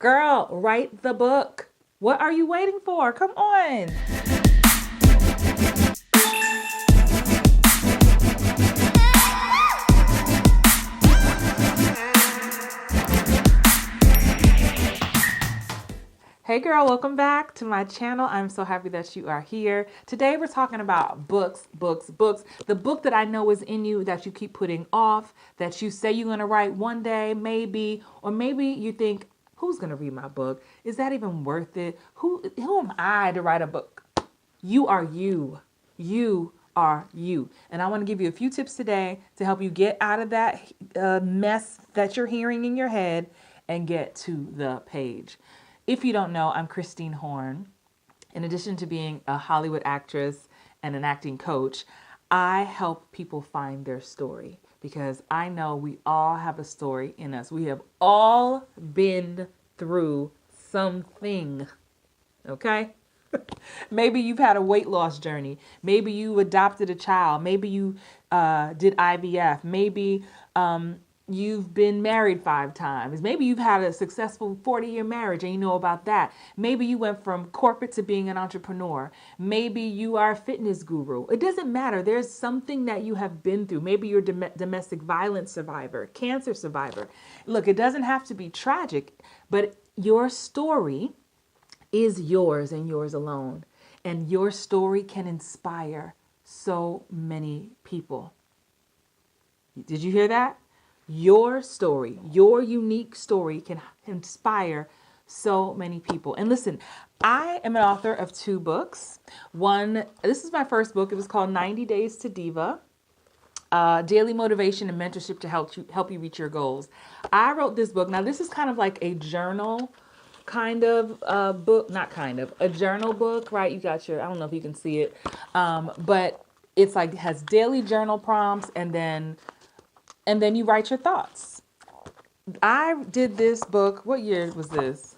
Girl, write the book. What are you waiting for? Come on. Hey girl, welcome back to my channel. I'm so happy that you are here. Today we're talking about books. The book that I know is in you that you keep putting off, that you say you're going to write one day, maybe, or maybe you think, who's going to read my book? Is that even worth it? Who am I to write a book? You are you. You are you. And I want to give you a few tips today to help you get out of that mess that you're hearing in your head and get to the page. If you don't know, I'm Christine Horn. In addition to being a Hollywood actress and an acting coach, I help people find their story because I know we all have a story in us. We have all been through something, okay? Maybe you've had a weight loss journey. Maybe you adopted a child. Maybe you did IVF. Maybe you've been married 5 times. Maybe you've had a successful 40-year marriage and you know about that. Maybe you went from corporate to being an entrepreneur. Maybe you are a fitness guru. It doesn't matter. There's something that you have been through. Maybe you're a domestic violence survivor, cancer survivor. Look, it doesn't have to be tragic, but your story is yours and yours alone. And your story can inspire so many people. Did you hear that? Your story, your unique story can inspire so many people. And listen, I am an author of 2 books. This is my first book. It was called 90 Days to Diva. Daily motivation and mentorship to help you reach your goals. I wrote this book. Now, this is kind of like a journal kind of book, a journal book, right? You got I don't know if you can see it, but it's like, it has daily journal prompts and then you write your thoughts. I did this book. What year was this?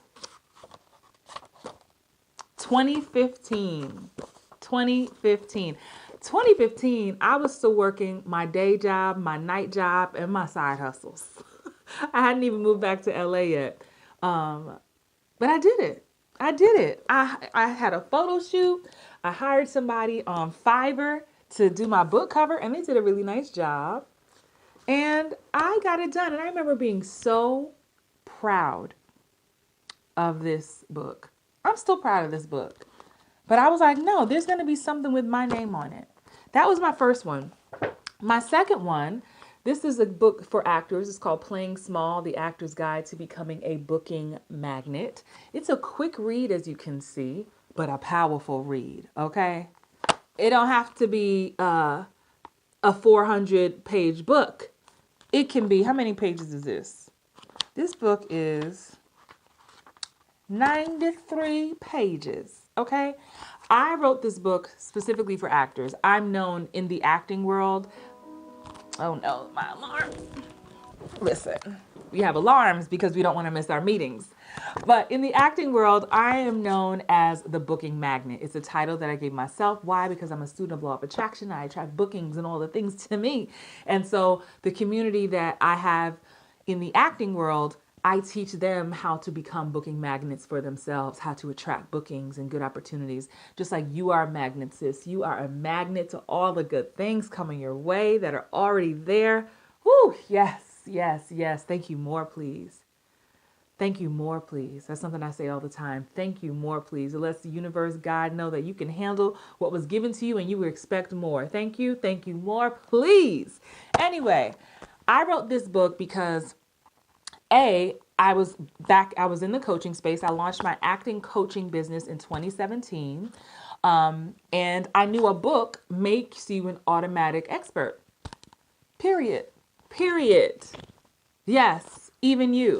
2015. 2015, I was still working my day job, my night job, and my side hustles. I hadn't even moved back to LA yet. But I did it. I had a photo shoot. I hired somebody on Fiverr to do my book cover, and they did a really nice job. And I got it done. And I remember being so proud of this book. I'm still proud of this book. But I was like, no, there's going to be something with my name on it. That was my first one. My second one, this is a book for actors. It's called Playing Small, The Actor's Guide to Becoming a Booking Magnet. It's a quick read, as you can see, but a powerful read, okay? It don't have to be a 400-page book. It can be, how many pages is this? This book is 93 pages, okay? I wrote this book specifically for actors. I'm known in the acting world. Oh no, my alarm. Listen, we have alarms because we don't want to miss our meetings. But in the acting world, I am known as the booking magnet. It's a title that I gave myself. Why? Because I'm a student of law of attraction. I attract bookings and all the things to me. And so the community that I have in the acting world, I teach them how to become booking magnets for themselves, how to attract bookings and good opportunities. Just like you are a magnet, sis. You are a magnet to all the good things coming your way that are already there. Woo, yes. Thank you more, please. Thank you more, please. That's something I say all the time. Thank you more, please. It lets the universe, God, know that you can handle what was given to you and you will expect more. Thank you more, please. Anyway, I wrote this book because I was in the coaching space. I launched my acting coaching business in 2017. And I knew a book makes you an automatic expert. Period. Yes, even you.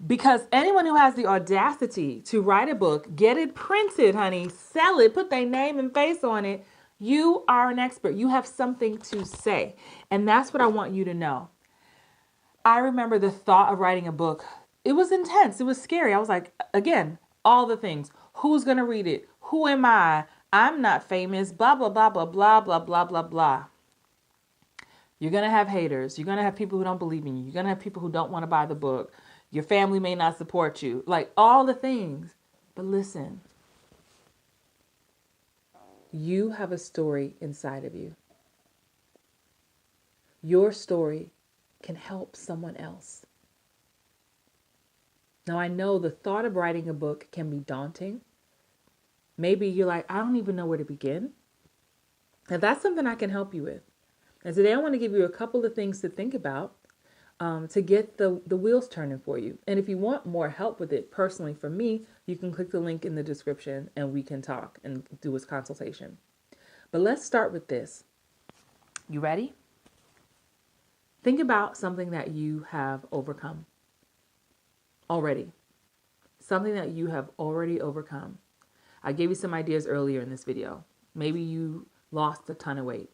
Because anyone who has the audacity to write a book, get it printed, honey, sell it, put their name and face on it, you are an expert. You have something to say. And that's what I want you to know. I remember the thought of writing a book. It was intense. It was scary. I was like, again, all the things. Who's going to read it? Who am I? I'm not famous. Blah, blah, blah, blah, blah, blah, blah, blah, blah. You're going to have haters. You're going to have people who don't believe in you. You're going to have people who don't want to buy the book. Your family may not support you. Like all the things. But listen, you have a story inside of you. Your story can help someone else. Now, I know the thought of writing a book can be daunting. Maybe you're like, I don't even know where to begin. And that's something I can help you with. And today I want to give you a couple of things to think about to get the wheels turning for you. And if you want more help with it personally from me, you can click the link in the description and we can talk and do a consultation. But let's start with this. You ready? Think about something that you have overcome already. Something that you have already overcome. I gave you some ideas earlier in this video. Maybe you lost a ton of weight.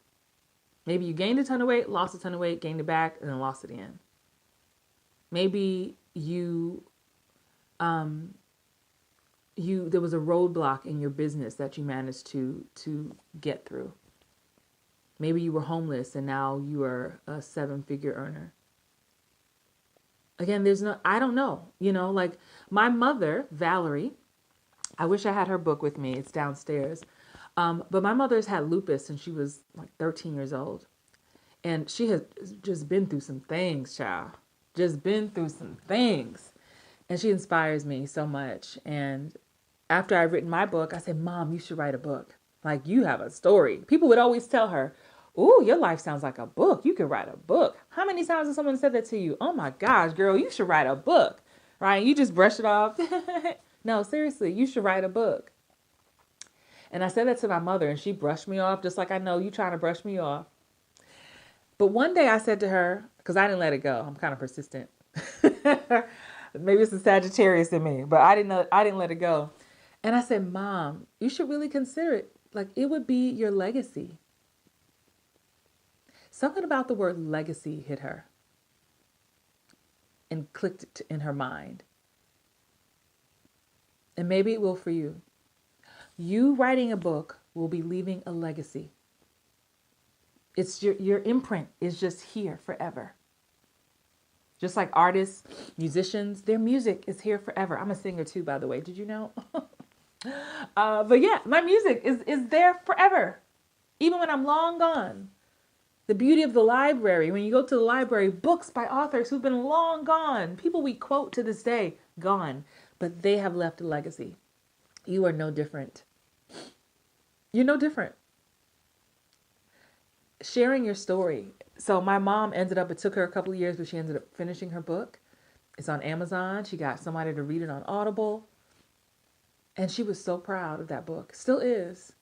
Maybe you gained a ton of weight, lost a ton of weight, gained it back, and then lost it again. Maybe there was a roadblock in your business that you managed to get through. Maybe you were homeless and now you are a 7-figure earner. Again, I don't know, like my mother, Valerie, I wish I had her book with me. It's downstairs. But my mother's had lupus and she was like 13 years old. And she has just been through some things, child. Just been through some things. And she inspires me so much. And after I've written my book, I said, Mom, you should write a book. Like, you have a story. People would always tell her, ooh, your life sounds like a book. You could write a book. How many times has someone said that to you? Oh my gosh, girl, you should write a book. Right? You just brush it off. No, seriously, you should write a book. And I said that to my mother and she brushed me off just like I know you trying to brush me off. But one day I said to her, because I didn't let it go. I'm kind of persistent. Maybe it's the Sagittarius in me, but I didn't let it go. And I said, Mom, you should really consider it. Like, it would be your legacy. Something about the word legacy hit her and clicked in her mind. And maybe it will for you. You writing a book will be leaving a legacy. It's your imprint is just here forever. Just like artists, musicians, their music is here forever. I'm a singer too, by the way. Did you know? But yeah, my music is there forever. Even when I'm long gone. The beauty of the library, when you go to the library, books by authors who've been long gone, people we quote to this day, gone, but they have left a legacy. You are no different. You're no different. Sharing your story. So my mom it took her a couple of years, but she ended up finishing her book. It's on Amazon. She got somebody to read it on Audible. And she was so proud of that book. Still is.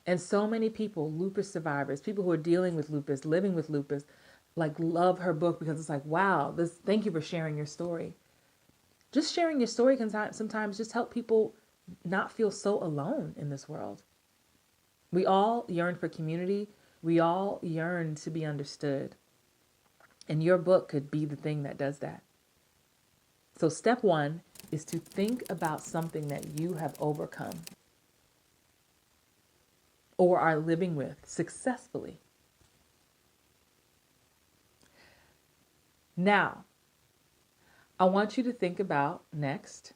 And so many people, lupus survivors, people who are dealing with lupus, living with lupus, like love her book because it's like, wow, thank you for sharing your story. Just sharing your story can sometimes just help people not feel so alone in this world. We all yearn for community. We all yearn to be understood. And your book could be the thing that does that. So step 1 is to think about something that you have overcome or are living with successfully. Now, I want you to think about next,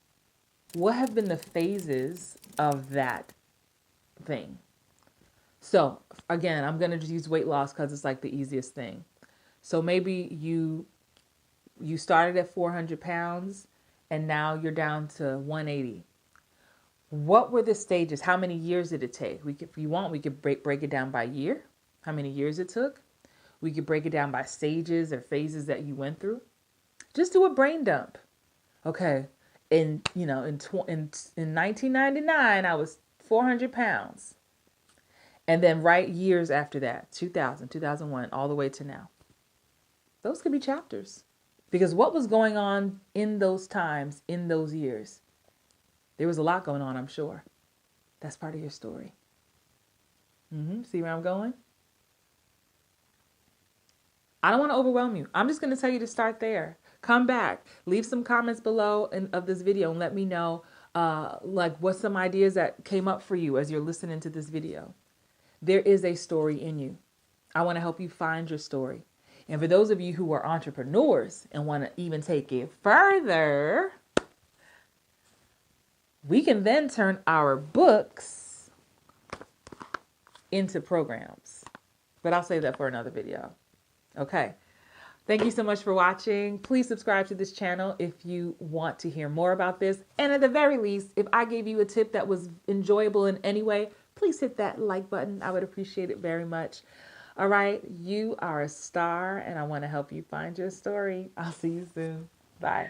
what have been the phases of that thing? So again, I'm going to just use weight loss because it's like the easiest thing. So maybe you started at 400 pounds and now you're down to 180. What were the stages? How many years did it take? If you want, we could break it down by year, how many years it took. We could break it down by stages or phases that you went through. Just do a brain dump. Okay. In 1999, I was 400 pounds. And then write years after that, 2000, 2001, all the way to now. Those could be chapters. Because what was going on in those times, in those years? There was a lot going on, I'm sure. That's part of your story. See where I'm going? I don't want to overwhelm you. I'm just going to tell you to start there. Come back. Leave some comments below of this video and let me know what's some ideas that came up for you as you're listening to this video. There is a story in you. I want to help you find your story. And for those of you who are entrepreneurs and want to even take it further, we can then turn our books into programs. But I'll save that for another video. Okay. Thank you so much for watching. Please subscribe to this channel if you want to hear more about this. And at the very least, if I gave you a tip that was enjoyable in any way, please hit that like button. I would appreciate it very much. All right. You are a star, and I want to help you find your story. I'll see you soon. Bye.